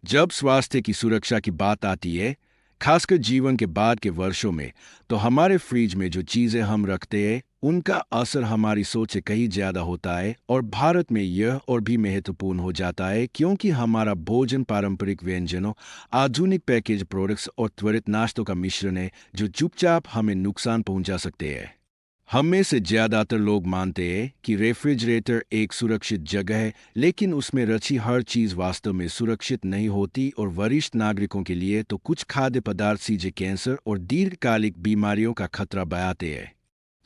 जब स्वास्थ्य की सुरक्षा की बात आती है, खासकर जीवन के बाद के वर्षों में, तो हमारे फ्रिज में जो चीज़ें हम रखते हैं उनका असर हमारी सोच से कहीं ज़्यादा होता है। और भारत में यह और भी महत्वपूर्ण हो जाता है क्योंकि हमारा भोजन पारंपरिक व्यंजनों, आधुनिक पैकेज प्रोडक्ट्स और त्वरित नाश्तों का मिश्रण है जो चुपचाप हमें नुकसान पहुंचा सकते हैं। हम में से ज़्यादातर लोग मानते हैं कि रेफ्रिजरेटर एक सुरक्षित जगह है, लेकिन उसमें रची हर चीज़ वास्तव में सुरक्षित नहीं होती। और वरिष्ठ नागरिकों के लिए तो कुछ खाद्य पदार्थ सीधे कैंसर और दीर्घकालिक बीमारियों का खतरा बनाते हैं।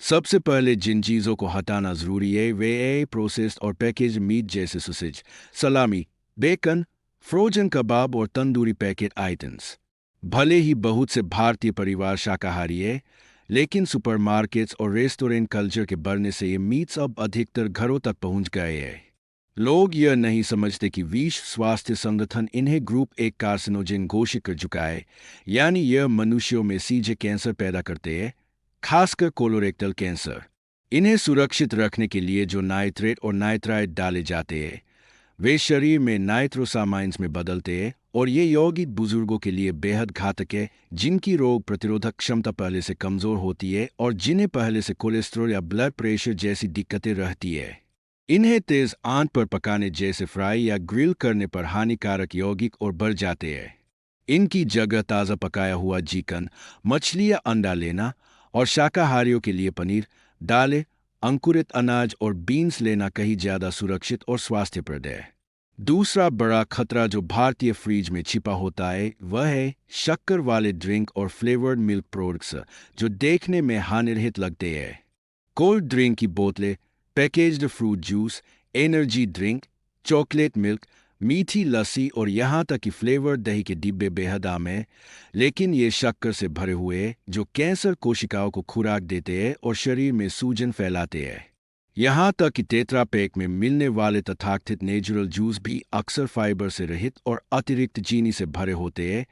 सबसे पहले जिन चीज़ों को हटाना ज़रूरी है वे है प्रोसेस्ड और पैकेज मीट जैसे सॉसेज, सलामी, बेकन, फ्रोजन कबाब और तंदूरी पैकेट आइटम्स। भले ही बहुत से भारतीय परिवार शाकाहारी है, लेकिन सुपरमार्केट्स और रेस्टोरेंट कल्चर के बढ़ने से ये मीट्स अब अधिकतर घरों तक पहुंच गए हैं। लोग यह नहीं समझते कि विश्व स्वास्थ्य संगठन इन्हें ग्रुप एक कार्सिनोजेन घोषित कर चुका है, यानी यह मनुष्यों में सीधे कैंसर पैदा करते हैं, खासकर कोलोरेक्टल कैंसर। इन्हें सुरक्षित रखने के लिए जो नाइट्रेट और नाइट्राइट डाले जाते हैं वे शरीर में नाइट्रोसामाइंस में बदलते हैं, और ये यौगिक बुजुर्गों के लिए बेहद घातक है, जिनकी रोग प्रतिरोधक क्षमता पहले से कमजोर होती है और जिन्हें पहले से कोलेस्ट्रॉल या ब्लड प्रेशर जैसी दिक्कतें रहती है। इन्हें तेज आंच पर पकाने जैसे फ्राई या ग्रिल करने पर हानिकारक यौगिक और बढ़ जाते हैं। इनकी जगह ताज़ा पकाया हुआ चिकन, मछली या अंडा लेना और शाकाहारियों के लिए पनीर, दालें, अंकुरित अनाज और बीन्स लेना कहीं ज़्यादा सुरक्षित और स्वास्थ्यप्रद है। दूसरा बड़ा खतरा जो भारतीय फ्रिज में छिपा होता है वह है शक्कर वाले ड्रिंक और फ्लेवर्ड मिल्क प्रोडक्ट्स जो देखने में हानिरहित लगते हैं। कोल्ड ड्रिंक की बोतलें, packaged fruit juice, energy drink, chocolate milk, मीठी लस्सी और यहाँ तक कि फ्लेवर्ड दही के डिब्बे बेहद आम हैं, लेकिन ये शक्कर से भरे हुए हैं जो कैंसर कोशिकाओं को खुराक देते हैं और शरीर में सूजन फैलाते हैं। यहाँ तक कि टेट्रा पैक में मिलने वाले तथाकथित नेचुरल जूस भी अक्सर फाइबर से रहित और अतिरिक्त चीनी से भरे होते हैं,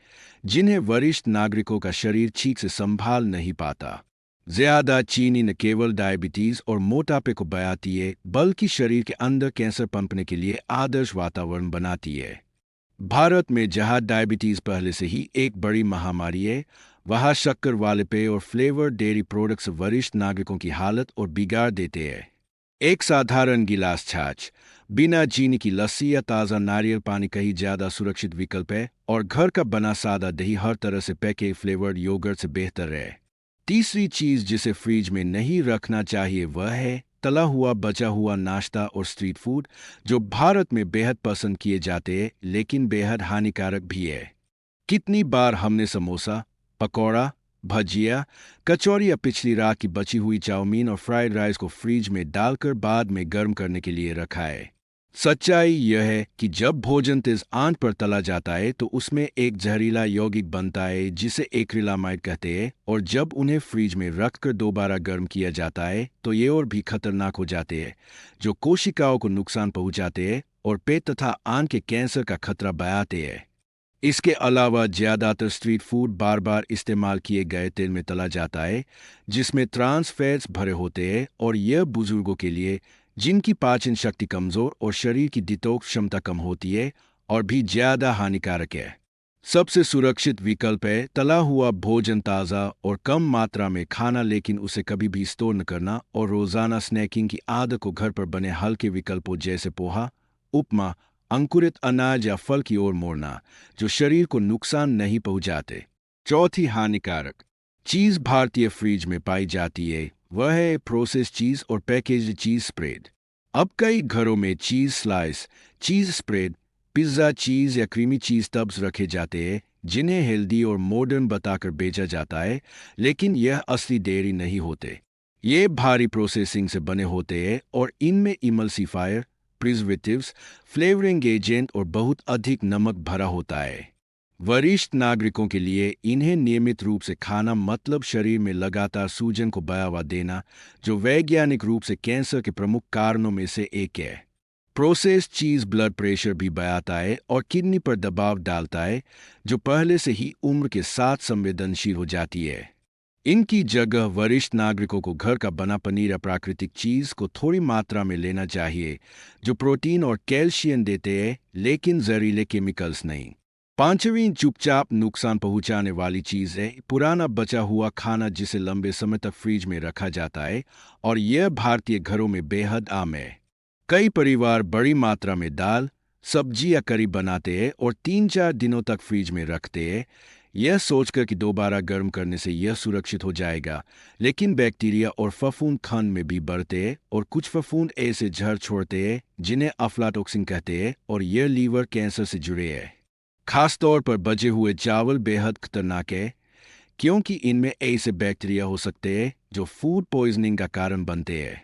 जिन्हें वरिष्ठ नागरिकों का शरीर ठीक से संभाल नहीं पाता। ज्यादा चीनी न केवल डायबिटीज और मोटापे को बढ़ाती है, बल्कि शरीर के अंदर कैंसर पनपने के लिए आदर्श वातावरण बनाती है। भारत में जहां डायबिटीज पहले से ही एक बड़ी महामारी है, वहां शक्कर वाले पेय और फ्लेवर डेयरी प्रोडक्ट्स वरिष्ठ नागरिकों की हालत और बिगाड़ देते हैं। एक साधारण गिलास छाछ, बिना चीनी की लस्सी या ताज़ा नारियल पानी कहीं ज़्यादा सुरक्षित विकल्प है, और घर का बना सादा दही हर तरह से पैके फ्लेवर्ड योगर्ट से बेहतर है। तीसरी चीज़ जिसे फ्रिज में नहीं रखना चाहिए वह है तला हुआ बचा हुआ नाश्ता और स्ट्रीट फूड, जो भारत में बेहद पसंद किए जाते हैं लेकिन बेहद हानिकारक भी है। कितनी बार हमने समोसा, पकौड़ा, भजिया, कचौरी या पिछली रात की बची हुई चाउमीन और फ्राइड राइस को फ्रिज में डालकर बाद में गर्म करने के लिए रखा है। सच्चाई यह है कि जब भोजन तेज आंच पर तला जाता है तो उसमें एक जहरीला यौगिक बनता है जिसे एक्रिलामाइड कहते हैं, और जब उन्हें फ्रिज में रखकर दोबारा गर्म किया जाता है तो ये और भी खतरनाक हो जाते हैं, जो कोशिकाओं को नुकसान पहुंचाते हैं और पेट तथा आंत के कैंसर का खतरा बढ़ाते हैं। इसके अलावा ज़्यादातर स्ट्रीट फूड बार बार इस्तेमाल किए गए तेल में तला जाता है, जिसमें ट्रांस फैट्स भरे होते हैं, और यह बुजुर्गों के लिए जिनकी पाचन शक्ति कमज़ोर और शरीर की डिटॉक्स क्षमता कम होती है और भी ज़्यादा हानिकारक है। सबसे सुरक्षित विकल्प है तला हुआ भोजन ताज़ा और कम मात्रा में खाना, लेकिन उसे कभी भी स्टोर न करना, और रोज़ाना स्नैकिंग की आदत को घर पर बने हल्के विकल्पों जैसे पोहा, उपमा, अंकुरित अनाज या फल की ओर मोड़ना, जो शरीर को नुकसान नहीं पहुंचाते। चौथी हानिकारक चीज़ भारतीय फ्रिज में पाई जाती है वह है प्रोसेस्ड चीज़ और पैकेज्ड चीज़ स्प्रेड। अब कई घरों में चीज़ स्लाइस, चीज़ स्प्रेड, पिज़्ज़ा चीज़ या क्रीमी चीज़ टब्स रखे जाते हैं, जिन्हें हेल्दी और मॉडर्न बताकर बेचा जाता है, लेकिन यह असली डेयरी नहीं होते। ये भारी प्रोसेसिंग से बने होते हैं और इनमें इमल्सिफायर, प्रिजर्वेटिव्स, फ्लेवरिंग एजेंट और बहुत अधिक नमक भरा होता है। वरिष्ठ नागरिकों के लिए इन्हें नियमित रूप से खाना मतलब शरीर में लगातार सूजन को बढ़ावा देना, जो वैज्ञानिक रूप से कैंसर के प्रमुख कारणों में से एक है। प्रोसेस्ड चीज़ ब्लड प्रेशर भी बढ़ाता है और किडनी पर दबाव डालता है, जो पहले से ही उम्र के साथ संवेदनशील हो जाती है। इनकी जगह वरिष्ठ नागरिकों को घर का बना पनीर या प्राकृतिक चीज़ को थोड़ी मात्रा में लेना चाहिए, जो प्रोटीन और कैल्शियम देते हैं लेकिन जहरीले केमिकल्स नहीं। पांचवीं, चुपचाप नुकसान पहुंचाने वाली चीज है पुराना बचा हुआ खाना जिसे लंबे समय तक फ्रिज में रखा जाता है, और यह भारतीय घरों में बेहद आम है। कई परिवार बड़ी मात्रा में दाल, सब्जी या करी बनाते हैं और 3-4 दिनों तक फ्रिज में रखते हैं, यह सोचकर कि दोबारा गर्म करने से यह सुरक्षित हो जाएगा। लेकिन बैक्टीरिया और फफूंद खंड में भी बढ़ते हैं और कुछ फफूंद ऐसे जहर छोड़ते हैं जिन्हें अफ्लाटोक्सिन कहते हैं, और यह लीवर कैंसर से जुड़े हैं। खासतौर पर बचे हुए चावल बेहद खतरनाक है, क्योंकि इनमें ऐसे बैक्टीरिया हो सकते हैं जो फूड पॉइजनिंग का कारण बनते हैं।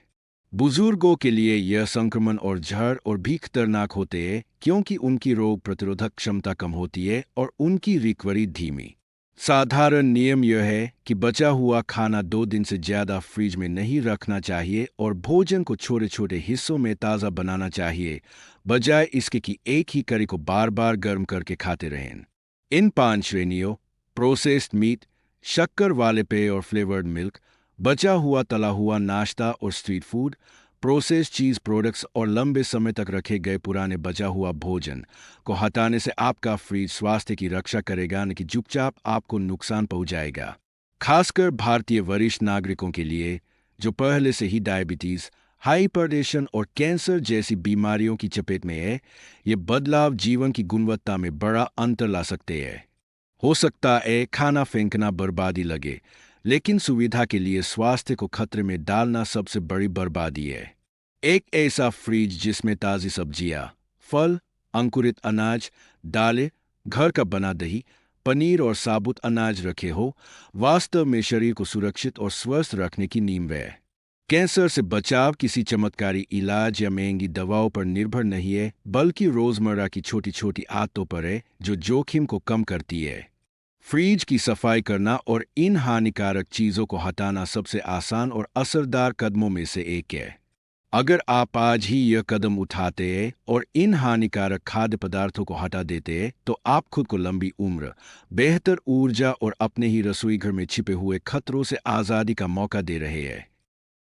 बुजुर्गों के लिए यह संक्रमण और जहर और भी खतरनाक होते हैं, क्योंकि उनकी रोग प्रतिरोधक क्षमता कम होती है और उनकी रिकवरी धीमी। साधारण नियम यह है कि बचा हुआ खाना 2 दिन से ज़्यादा फ्रिज में नहीं रखना चाहिए और भोजन को छोटे छोटे हिस्सों में ताज़ा बनाना चाहिए, बजाय इसके कि एक ही करी को बार बार गर्म करके खाते रहें। इन 5 श्रेणियों प्रोसेस्ड मीट, शक्कर वाले पेय और फ्लेवर्ड मिल्क, बचा हुआ तला हुआ नाश्ता और स्ट्रीट फूड, प्रोसेस्ड चीज़ प्रोडक्ट्स और लंबे समय तक रखे गए पुराने बचा हुआ भोजन को हटाने से आपका फ्रिज स्वास्थ्य की रक्षा करेगा, न कि चुपचाप आपको नुकसान पहुंचाएगा। खासकर भारतीय वरिष्ठ नागरिकों के लिए जो पहले से ही डायबिटीज़, हाइपरटेंशन और कैंसर जैसी बीमारियों की चपेट में है, ये बदलाव जीवन की गुणवत्ता में बड़ा अंतर ला सकते हैं। हो सकता है खाना फेंकना बर्बादी लगे, लेकिन सुविधा के लिए स्वास्थ्य को खतरे में डालना सबसे बड़ी बर्बादी है। एक ऐसा फ्रिज जिसमें ताज़ी सब्जियां, फल, अंकुरित अनाज, दालें, घर का बना दही, पनीर और साबुत अनाज रखे हो, वास्तव में शरीर को सुरक्षित और स्वस्थ रखने की नींव है। कैंसर से बचाव किसी चमत्कारी इलाज या महंगी दवाओं पर निर्भर नहीं है, बल्कि रोजमर्रा की छोटी छोटी आदतों पर है जो जोखिम को कम करती है। फ्रिज की सफाई करना और इन हानिकारक चीज़ों को हटाना सबसे आसान और असरदार कदमों में से एक है। अगर आप आज ही यह कदम उठाते हैं और इन हानिकारक खाद्य पदार्थों को हटा देते हैं, तो आप खुद को लंबी उम्र, बेहतर ऊर्जा और अपने ही रसोई घर में छिपे हुए खतरों से आज़ादी का मौका दे रहे हैं।